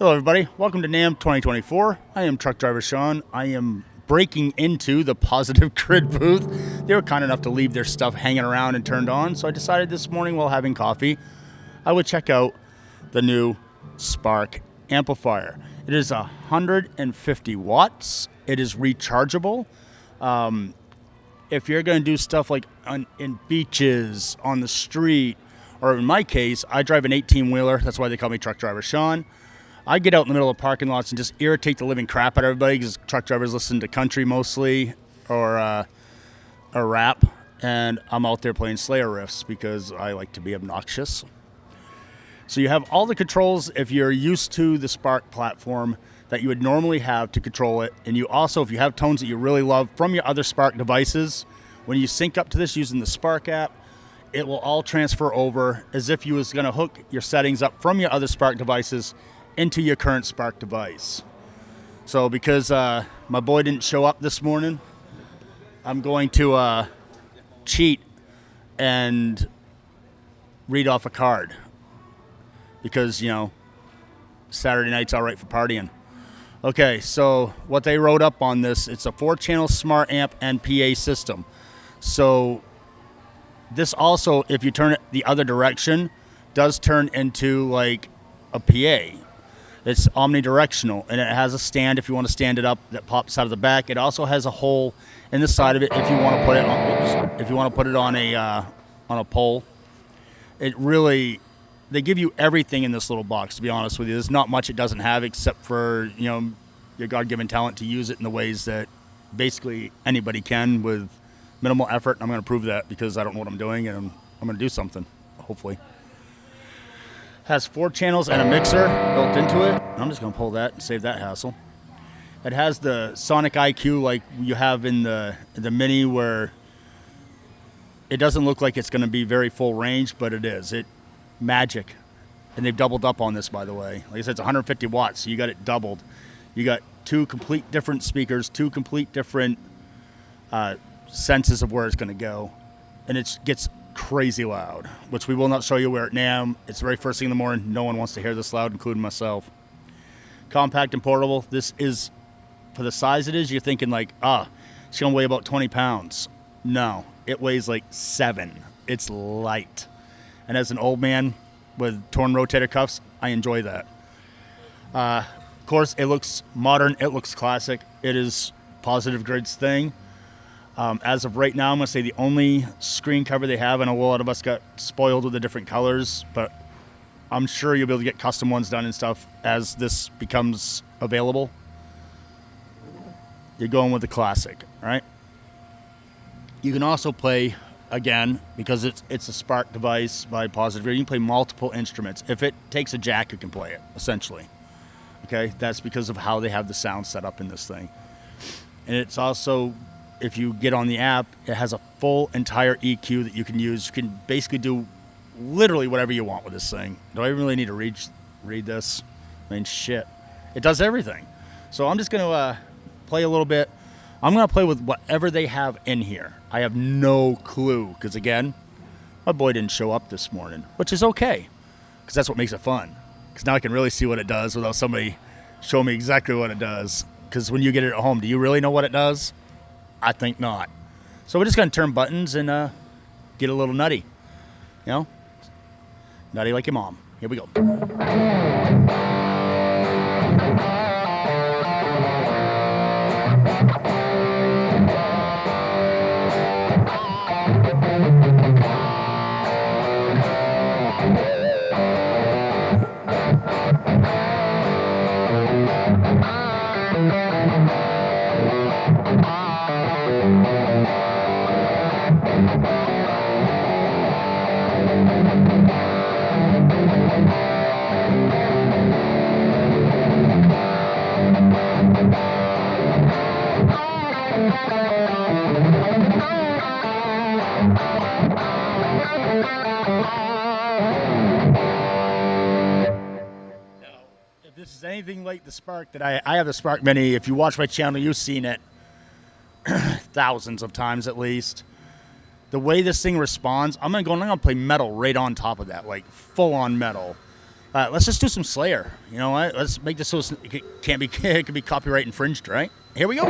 Hello everybody, welcome to Namm 2024. I am truck driver Sean. I am breaking into the Positive Grid booth. They were kind enough to leave their stuff hanging around and turned on, so I decided this morning while having coffee, I would check out the new Spark amplifier. It is 150 watts. It is rechargeable. If you're going to do stuff like in beaches, on the street, or in my case, I drive an 18-wheeler. That's why they call me truck driver Sean. I get out in the middle of parking lots and just irritate the living crap out of everybody because truck drivers listen to country mostly or rap, and I'm out there playing Slayer riffs because I like to be obnoxious. So you have all the controls if you're used to the Spark platform that you would normally have to control it, and you also, if you have tones that you really love from your other Spark devices, when you sync up to this using the Spark app, it will all transfer over as if you was going to hook your settings up from your other Spark devices into your current Spark device. So because my boy didn't show up this morning, I'm going to cheat and read off a card because, you know, Saturday night's all right for partying. Okay, so what they wrote up on this, it's a 4-channel smart amp and PA system. So this also, if you turn it the other direction, does turn into like a PA. It's omnidirectional, and it has a stand if you want to stand it up that pops out of the back. It also has a hole in the side of it if you want to put it on. If you want to put it on a pole. It really, they give you everything in this little box. To be honest with you, there's not much it doesn't have except for, you know, your God-given talent to use it in the ways that basically anybody can with minimal effort. I'm going to prove that because I don't know what I'm doing, and I'm going to do something, hopefully. Has 4 channels and a mixer built into it. I'm just going to pull that and save that hassle. It has the Sonic IQ like you have in the Mini, where it doesn't look like it's going to be very full range, but it is. It magic. And they've doubled up on this, by the way. Like I said, it's 150 watts, so you got it doubled. You got 2 complete different speakers, 2 complete different senses of where it's going to go. And it gets crazy loud, which we will not show you where at Namm. It's the very first thing in the morning. No one wants to hear this loud, including myself. Compact and portable. This is, for the size it is, you're thinking like, it's going to weigh about 20 pounds. No, it weighs like 7. It's light. And as an old man with torn rotator cuffs, I enjoy that. Of course, it looks modern. It looks classic. It is Positive Grid's thing. As of right now, I'm going to say the only screen cover they have, and a lot of us got spoiled with the different colors, but I'm sure you'll be able to get custom ones done and stuff as this becomes available. You're going with the classic, right? You can also play, again, because it's a Spark device by Positive Grid, you can play multiple instruments. If it takes a jack, you can play it, essentially. Okay, that's because of how they have the sound set up in this thing. And it's also, if you get on the app, it has a full entire EQ that you can use. You can basically do literally whatever you want with this thing. Do I really need to read this? I mean, shit. It does everything. So I'm just going to play a little bit. I'm going to play with whatever they have in here. I have no clue because, again, my boy didn't show up this morning, which is okay because that's what makes it fun. Because now I can really see what it does without somebody showing me exactly what it does. Because when you get it at home, do you really know what it does? I think not. So we're just going to turn buttons and get a little nutty. You know? Nutty like your mom. Here we go. This is anything like the Spark that I have the Spark Mini. If you watch my channel, you've seen it thousands of times at least. The way this thing responds, I'm going to play metal right on top of that, like full on metal. Let's just do some Slayer. You know what? Let's make this so it can't be it can be copyright infringed, right? Here we go.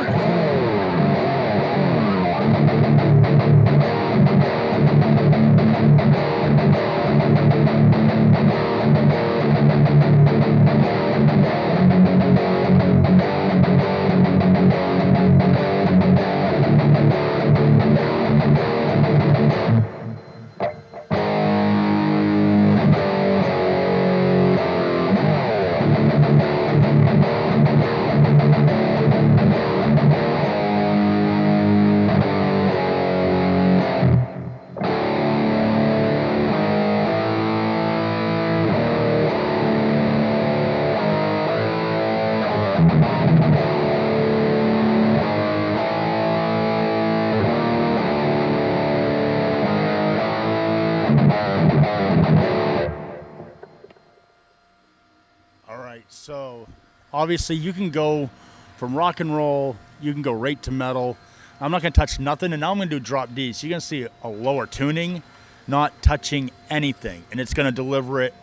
All right, so obviously you can go from rock and roll, you can go right to metal. I'm not going to touch nothing, and now I'm going to do drop D. So you're going to see a lower tuning, not touching anything, and it's going to deliver it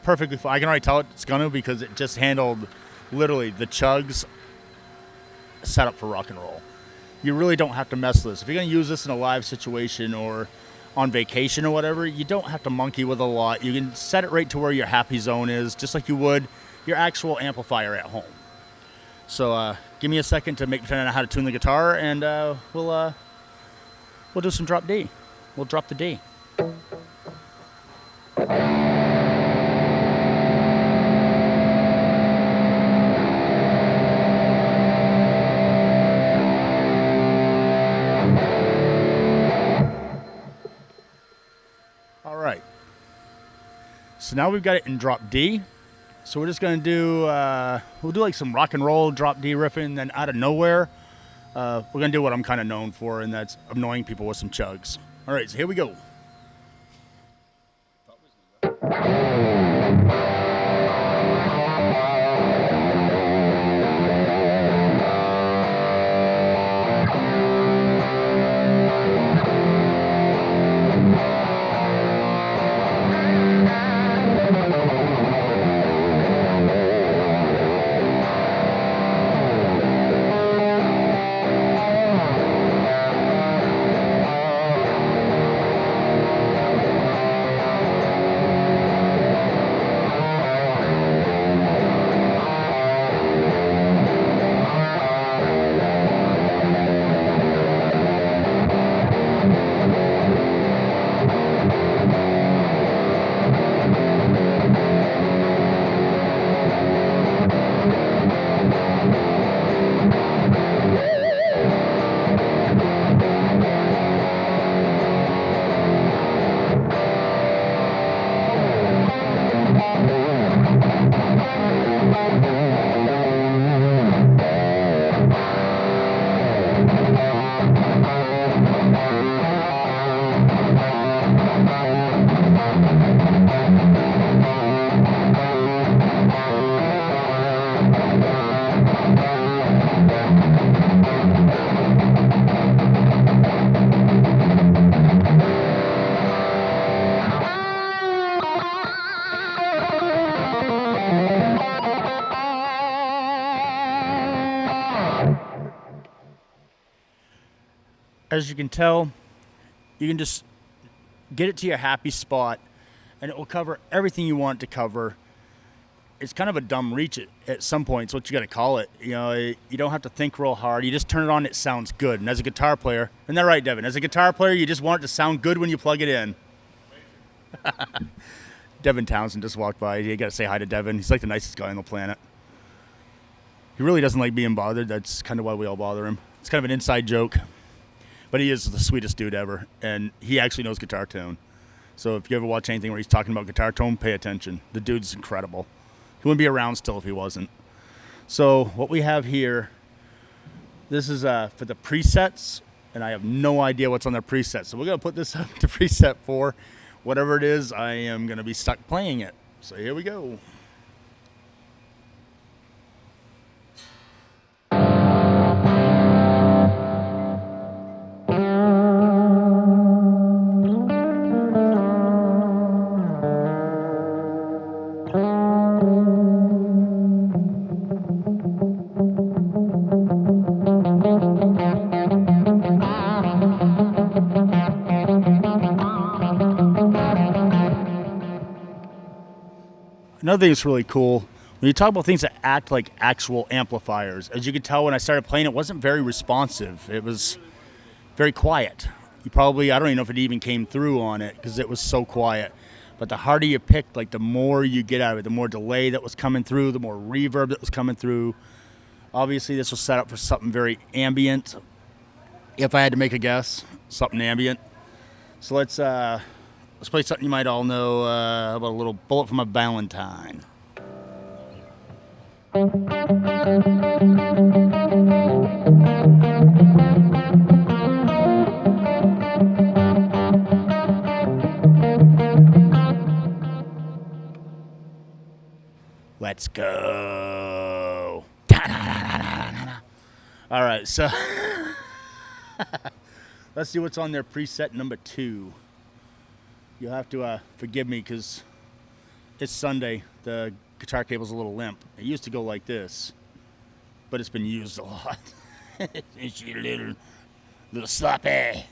perfectly fine. I can already tell it's going to because it just handled literally the chugs set up for rock and roll. You really don't have to mess with this. If you're going to use this in a live situation or on vacation or whatever, you don't have to monkey with a lot. You can set it right to where your happy zone is, just like you would your actual amplifier at home. So give me a second to pretend I know how to tune the guitar, and we'll do some drop D. We'll drop the D. All right. So now we've got it in drop D. So we're just going to do, we'll do like some rock and roll drop D riffing, and then out of nowhere, we're going to do what I'm kind of known for, and that's annoying people with some chugs. All right, so here we go. As you can tell, you can just get it to your happy spot, and it will cover everything you want it to cover. It's kind of a dumb reach at some points, what you got to call it. You know, you don't have to think real hard. You just turn it on, it sounds good. And as a guitar player, isn't that right, Devin? As a guitar player, you just want it to sound good when you plug it in. Devin Townsend just walked by. You got to say hi to Devin. He's like the nicest guy on the planet. He really doesn't like being bothered. That's kind of why we all bother him. It's kind of an inside joke. But he is the sweetest dude ever, and he actually knows guitar tone. So if you ever watch anything where he's talking about guitar tone, pay attention. The dude's incredible. He wouldn't be around still if he wasn't. So what we have here, this is for the presets, and I have no idea what's on their presets. So we're going to put this up to preset 4. Whatever it is, I am going to be stuck playing it. So here we go. Another thing that's really cool, when you talk about things that act like actual amplifiers, as you could tell when I started playing, it wasn't very responsive. It was very quiet. I don't even know if it even came through on it because it was so quiet. But the harder you picked, like the more you get out of it, the more delay that was coming through, the more reverb that was coming through. Obviously, this was set up for something very ambient. If I had to make a guess, something ambient. So let's play something you might all know. How about a little Bullet from a Valentine? Let's go. All right, so let's see what's on their preset number 2. You'll have to forgive me because it's Sunday. The guitar cable's a little limp. It used to go like this, but it's been used a lot. It's a little sloppy.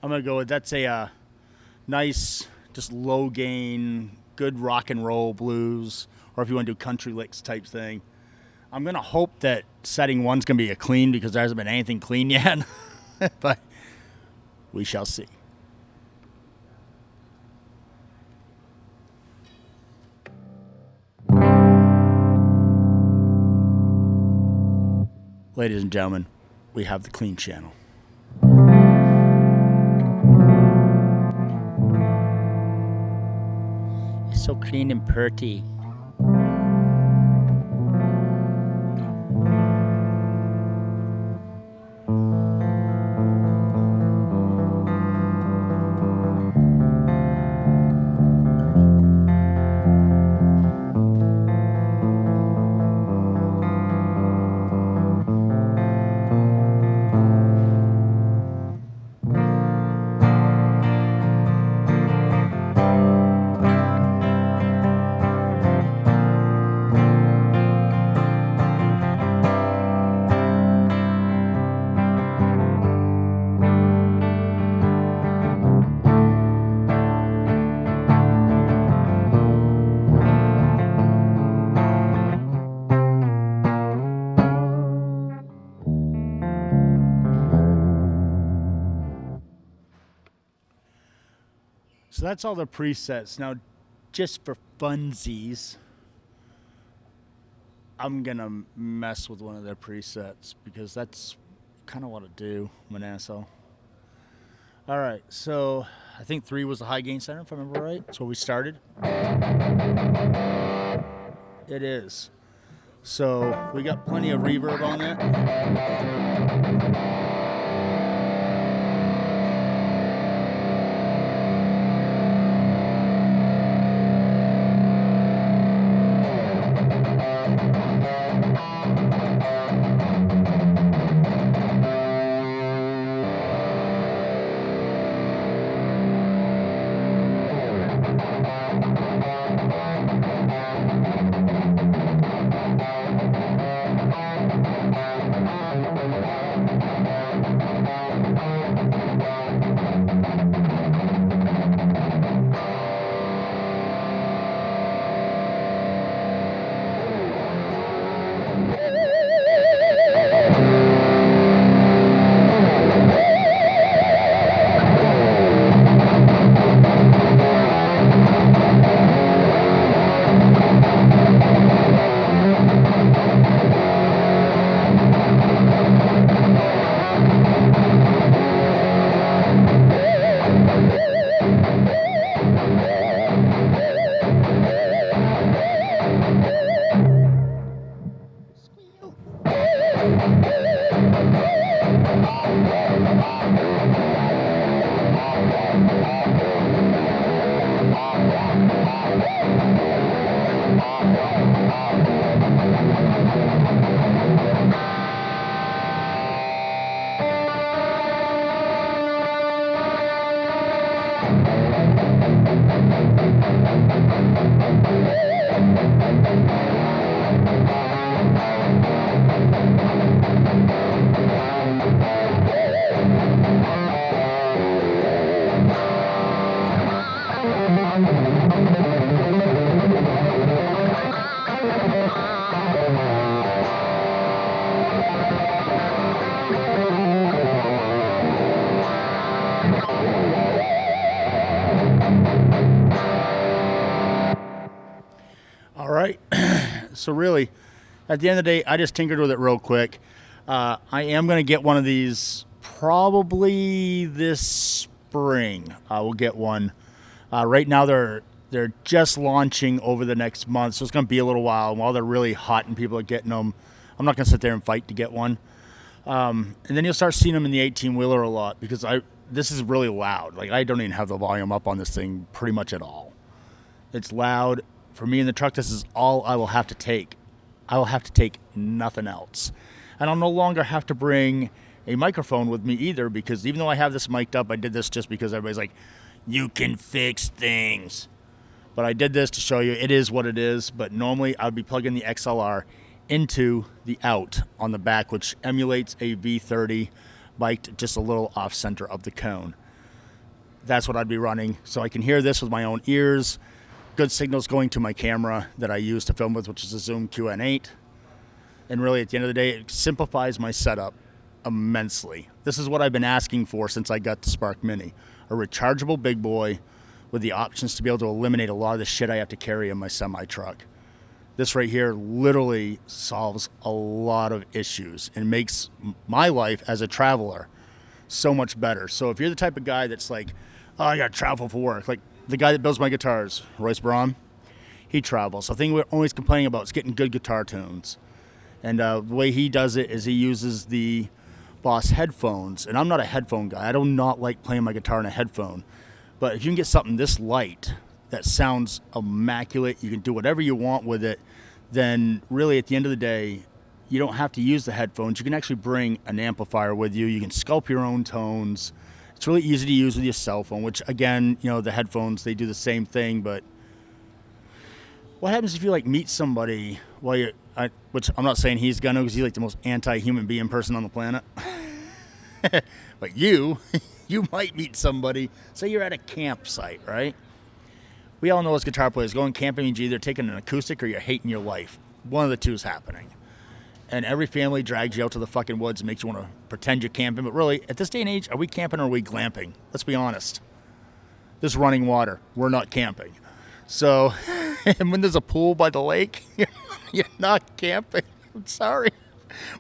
I'm going to go with that's a nice, just low gain, good rock and roll blues, or if you want to do country licks type thing. I'm going to hope that setting 1's going to be a clean because there hasn't been anything clean yet, but we shall see. Ladies and gentlemen, we have the clean channel. It's so clean and pretty. So that's all the presets. Now, just for funsies, I'm going to mess with one of their presets because that's kind of what I do. I'm an asshole. All right, so I think 3 was the high gain center, if I remember right. That's where we started. It is. So we got plenty of reverb on that. All right. So really, at the end of the day, I just tinkered with it real quick. I am going to get one of these probably this spring. I will get one. Right now, they're just launching over the next month, so it's going to be a little while. And while they're really hot and people are getting them, I'm not going to sit there and fight to get one. And then you'll start seeing them in the 18-wheeler a lot because this is really loud. Like, I don't even have the volume up on this thing pretty much at all. It's loud. For me in the truck, this is all I will have to take. I will have to take nothing else. And I'll no longer have to bring a microphone with me either, because even though I have this mic'd up, I did this just because everybody's like, you can fix things. But I did this to show you it is what it is. But normally I would be plugging the XLR into the out on the back, which emulates a V30 biked just a little off center of the cone. That's what I'd be running. So I can hear this with my own ears. Good signals going to my camera that I use to film with, which is a Zoom QN8. And really, at the end of the day, it simplifies my setup immensely. This is what I've been asking for since I got the Spark Mini. A rechargeable big boy with the options to be able to eliminate a lot of the shit I have to carry in my semi-truck. This right here literally solves a lot of issues and makes my life as a traveler so much better. So if you're the type of guy that's like, oh, I got to travel for work, like the guy that builds my guitars, Royce Braun, he travels. The thing we're always complaining about is getting good guitar tunes. And the way he does it is he uses the Boss headphones. And I'm not a headphone guy. I do not like playing my guitar in a headphone. But if you can get something this light that sounds immaculate, you can do whatever you want with it, then really at the end of the day, you don't have to use the headphones. You can actually bring an amplifier with you. You can sculpt your own tones. It's really easy to use with your cell phone, which again, you know, the headphones, they do the same thing. But what happens if you like meet somebody while you're, which I'm not saying he's gonna, because he's like the most anti-human being person on the planet. But you might meet somebody. Say you're at a campsite, right? We all know as guitar players, going camping means you're either taking an acoustic or you're hating your life. One of the two is happening. And every family drags you out to the fucking woods and makes you want to pretend you're camping. But really, at this day and age, are we camping or are we glamping? Let's be honest. There's running water. We're not camping. So, and when there's a pool by the lake, you're not camping. I'm sorry.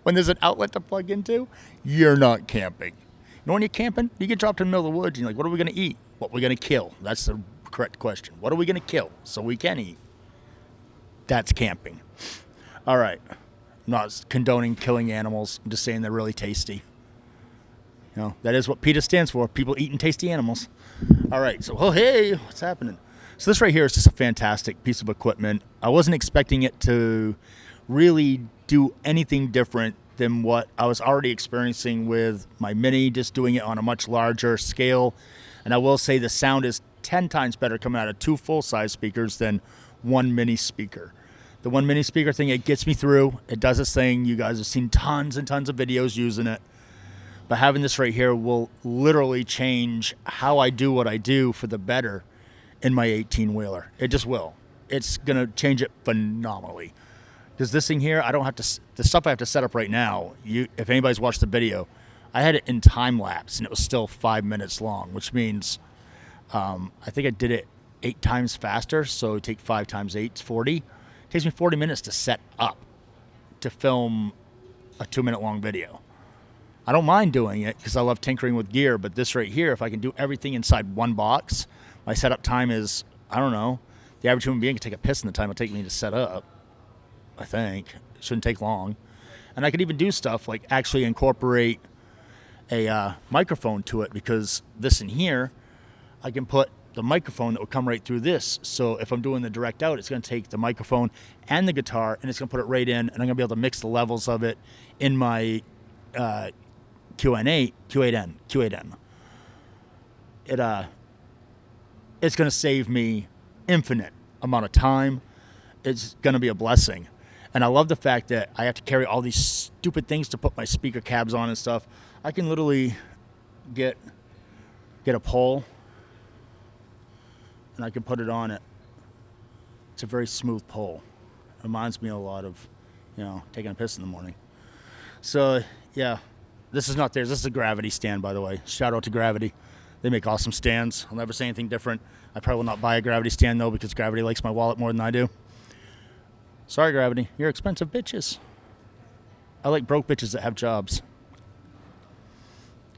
When there's an outlet to plug into, you're not camping. You know when you're camping, you get dropped in the middle of the woods and you're like, what are we going to eat? What are we going to kill? That's the correct question. What are we going to kill so we can eat? That's camping. All right. I'm not condoning killing animals. I'm just saying they're really tasty. You know, that is what PETA stands for. People eating tasty animals. All right. So, oh, hey, what's happening? So this right here is just a fantastic piece of equipment. I wasn't expecting it to really do anything different than what I was already experiencing with my Mini, just doing it on a much larger scale. And I will say the sound is 10 times better coming out of two full-size speakers than one mini speaker. The one mini speaker thing, it gets me through. It does its thing. You guys have seen tons and tons of videos using it. But having this right here will literally change how I do what I do for the better in my 18-wheeler. It just will. It's going to change it phenomenally. Because this thing here, I don't have to, the stuff I have to set up right now, if anybody's watched the video, I had it in time lapse and it was still 5 minutes long, which means I think I did it 8 times faster. So take 5 times 8, it's 40. It takes me 40 minutes to set up to film a 2-minute long video. I don't mind doing it because I love tinkering with gear, but this right here, if I can do everything inside one box, my setup time is, I don't know, the average human being can take a piss in the time it'll take me to set up, I think. It shouldn't take long. And I could even do stuff like actually incorporate a microphone to it, because this in here, I can put the microphone that will come right through this. So if I'm doing the direct out, it's going to take the microphone and the guitar, and it's going to put it right in, and I'm going to be able to mix the levels of it in my Q8N. It's going to save me infinite amount of time. It's going to be a blessing. And I love the fact that I have to carry all these stupid things to put my speaker cabs on and stuff. I can literally get a pole and I can put it on it. It's a very smooth pole. It reminds me a lot of, taking a piss in the morning. So, yeah, this is not theirs. This is a Gravity stand, by the way. Shout out to Gravity. They make awesome stands. I'll never say anything different. I probably will not buy a Gravity stand, though, because Gravity likes my wallet more than I do. Sorry, Gravity. You're expensive bitches. I like broke bitches that have jobs.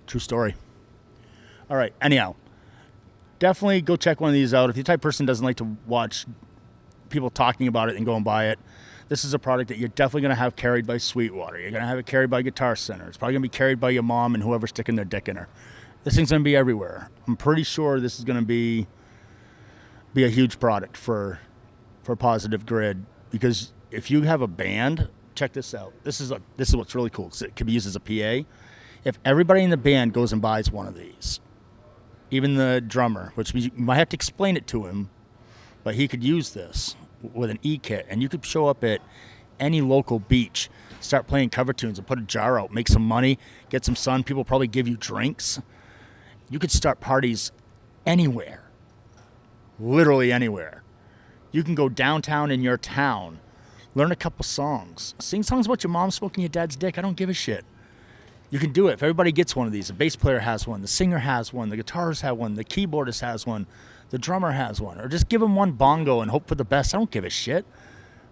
True story. All right, anyhow. Definitely go check one of these out. If you're the type of person that doesn't like to watch people talking about it and go and buy it, this is a product that you're definitely going to have carried by Sweetwater. You're going to have it carried by Guitar Center. It's probably going to be carried by your mom and whoever's sticking their dick in her. This thing's going to be everywhere. I'm pretty sure this is going to be a huge product for Positive Grid, because if you have a band, check this out. This is what's really cool, because it can be used as a PA. If everybody in the band goes and buys one of these, even the drummer, which means you might have to explain it to him, but he could use this with an E-kit, and you could show up at any local beach, start playing cover tunes and put a jar out, make some money, get some sun. People probably give you drinks. You could start parties anywhere, literally anywhere. You can go downtown in your town, learn a couple songs, sing songs about your mom smoking your dad's dick. I don't give a shit. You can do it. If everybody gets one of these, the bass player has one, the singer has one, the guitarist has one, the keyboardist has one, the drummer has one, or just give them one bongo and hope for the best. I don't give a shit.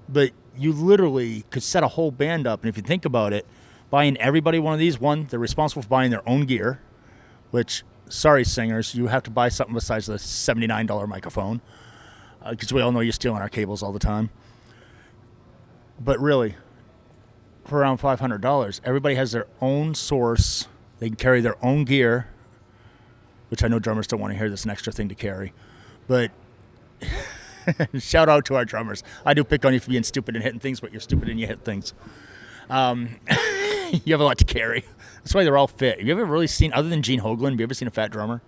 But you literally could set a whole band up, and if you think about it, buying everybody one of these, one, they're responsible for buying their own gear, which, sorry singers, you have to buy something besides the $79 microphone, because we all know you're stealing our cables all the time. But really, for around $500, everybody has their own source. They can carry their own gear, which I know drummers don't want to hear this an extra thing to carry. But shout out to our drummers. I do pick on you for being stupid and hitting things, but you're stupid and you hit things. You have a lot to carry. That's why they're all fit. Have you ever really seen, other than Gene Hoglan, have you ever seen a fat drummer?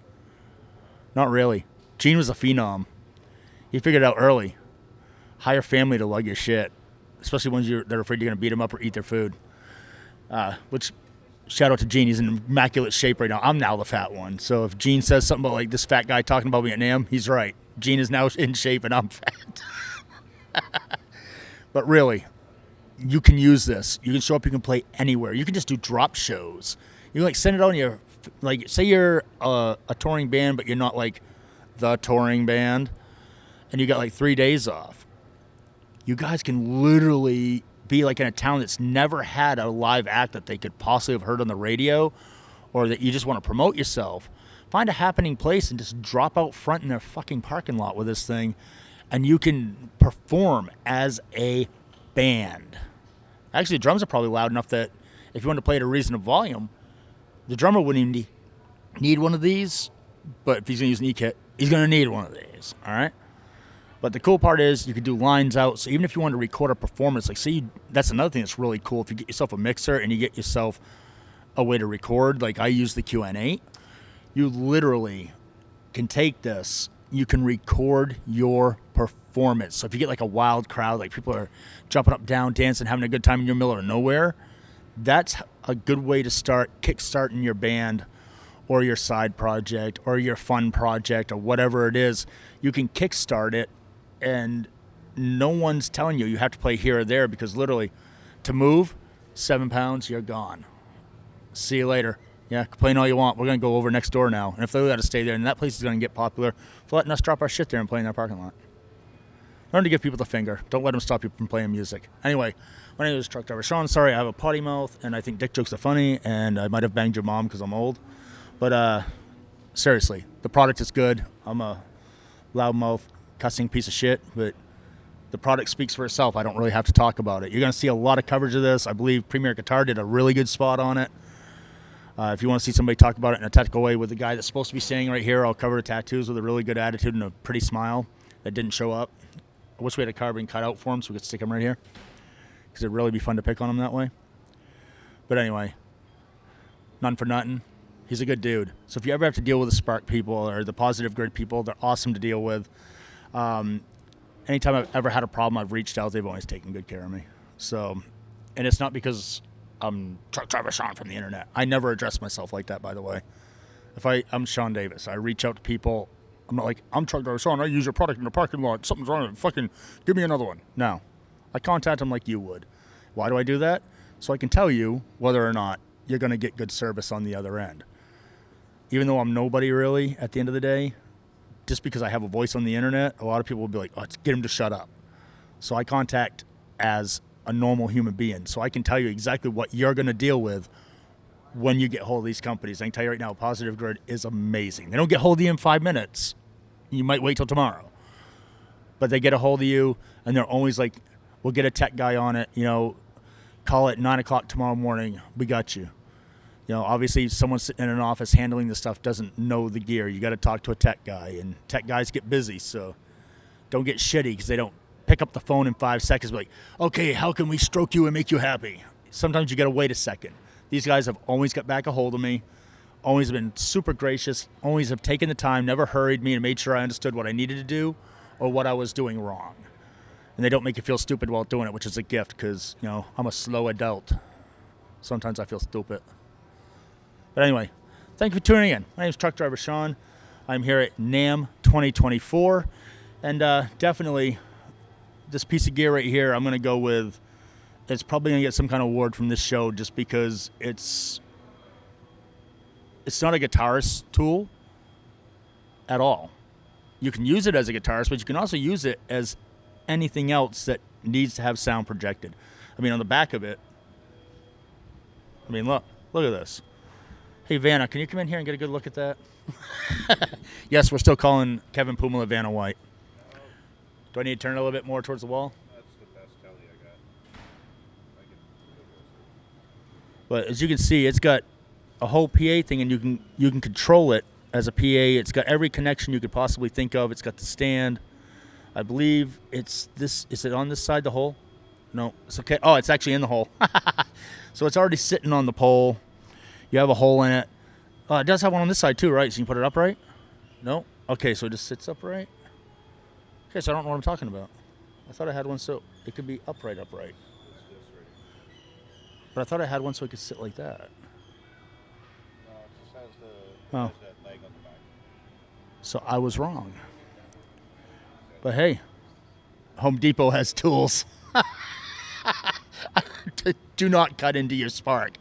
Not really. Gene was a phenom. He figured it out early. Hire family to lug your shit, especially ones they're afraid you're going to beat them up or eat their food. Which, shout out to Gene. He's in immaculate shape right now. I'm now the fat one. So if Gene says something about like this fat guy talking about me at Namm, he's right. Gene is now in shape and I'm fat. But really, you can use this. You can show up. You can play anywhere. You can just do drop shows. You can like send it on your, like, say you're a touring band, but you're not like the touring band, and you got like 3 days off. You guys can literally be like in a town that's never had a live act that they could possibly have heard on the radio, or that you just want to promote yourself. Find a happening place and just drop out front in their fucking parking lot with this thing, and you can perform as a band. Actually, the drums are probably loud enough that if you want to play at a reasonable volume, the drummer wouldn't even need one of these, but if he's going to use an E-kit, he's going to need one of these, all right? But the cool part is you can do lines out, so even if you want to record a performance, like that's another thing that's really cool. If you get yourself a mixer and you get yourself a way to record, like I use the Q&A, you literally can take this, you can record your performance. So if you get like a wild crowd, like people are jumping up, down, dancing, having a good time in your middle of nowhere, that's a good way to start kickstarting your band or your side project or your fun project or whatever it is. You can kickstart it, and no one's telling you have to play here or there, because literally to move 7 pounds, you're gone. See you later. Yeah, complain all you want. We're going to go over next door now. And if they got to stay there, and that place is going to get popular for letting us drop our shit there and play in their parking lot. Learn to give people the finger. Don't let them stop you from playing music. Anyway, my name is Truck Driver Sean. Sorry, I have a potty mouth, and I think dick jokes are funny, and I might have banged your mom because I'm old. But seriously, the product is good. I'm a loudmouth, cussing piece of shit, but the product speaks for itself. I don't really have to talk about it. You're going to see a lot of coverage of this. I believe Premier Guitar did a really good spot on it. If you want to see somebody talk about it in a technical way with the guy that's supposed to be standing right here, I'll cover the tattoos with a really good attitude and a pretty smile that didn't show up. I wish we had a carbon cut out for him so we could stick him right here, because it'd really be fun to pick on him that way. But anyway, none for nothing. He's a good dude. So if you ever have to deal with the Spark people or the Positive Grid people, they're awesome to deal with. Anytime I've ever had a problem, I've reached out. They've always taken good care of me. So, and it's not because I'm Truck Driver Sean from the internet. I never address myself like that, by the way. I'm Sean Davis. I reach out to people. I'm not like, I'm Truck Driver Sean. I use your product in the parking lot. Something's wrong. Fucking give me another one. No. I contact them like you would. Why do I do that? So I can tell you whether or not you're going to get good service on the other end. Even though I'm nobody really at the end of the day, just because I have a voice on the internet, a lot of people will be like, oh, let's get him to shut up. So I contact as a normal human being. So I can tell you exactly what you're going to deal with when you get hold of these companies. I can tell you right now, Positive Grid is amazing. They don't get hold of you in 5 minutes. You might wait till tomorrow. But they get a hold of you, and they're always like, we'll get a tech guy on it, call it 9 o'clock tomorrow morning. We got you. Obviously, someone sitting in an office handling this stuff doesn't know the gear. You got to talk to a tech guy, and tech guys get busy, so don't get shitty because they don't pick up the phone in 5 seconds. Be like, okay, how can we stroke you and make you happy? Sometimes you got to wait a second. These guys have always got back a hold of me, always been super gracious, always have taken the time, never hurried me, and made sure I understood what I needed to do or what I was doing wrong. And they don't make you feel stupid while doing it, which is a gift because, I'm a slow adult. Sometimes I feel stupid. But anyway, thank you for tuning in. My name is Truck Driver Sean. I'm here at Namm 2024. And definitely, this piece of gear right here, I'm going to go with, it's probably going to get some kind of award from this show just because it's not a guitarist tool at all. You can use it as a guitarist, but you can also use it as anything else that needs to have sound projected. On the back of it, look at this. Hey, Vanna, can you come in here and get a good look at that? Yes, we're still calling Kevin Pumala Vanna White. Do I need to turn it a little bit more towards the wall? That's the best telly I got. But as you can see, it's got a whole PA thing, and you can control it as a PA. It's got every connection you could possibly think of. It's got the stand. I believe it's this. Is it on this side, the hole? No, it's okay. Oh, it's actually in the hole. So it's already sitting on the pole. You have a hole in it. It does have one on this side too, right? So you can put it upright? No? Okay, so it just sits upright? Okay, so I don't know what I'm talking about. I thought I had one so it could be upright. But I thought I had one so it could sit like that. No, it just has that leg on the back. So I was wrong. But hey, Home Depot has tools. Do not cut into your spark.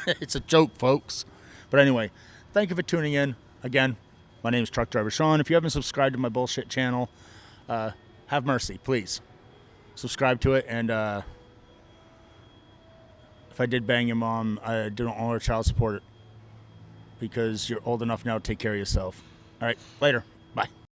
It's a joke, folks. But anyway, thank you for tuning in. Again, my name is Truck Driver Sean. If you haven't subscribed to my bullshit channel, have mercy, please. Subscribe to it. And if I did bang your mom, I don't owe her child support because you're old enough now to take care of yourself. All right, later.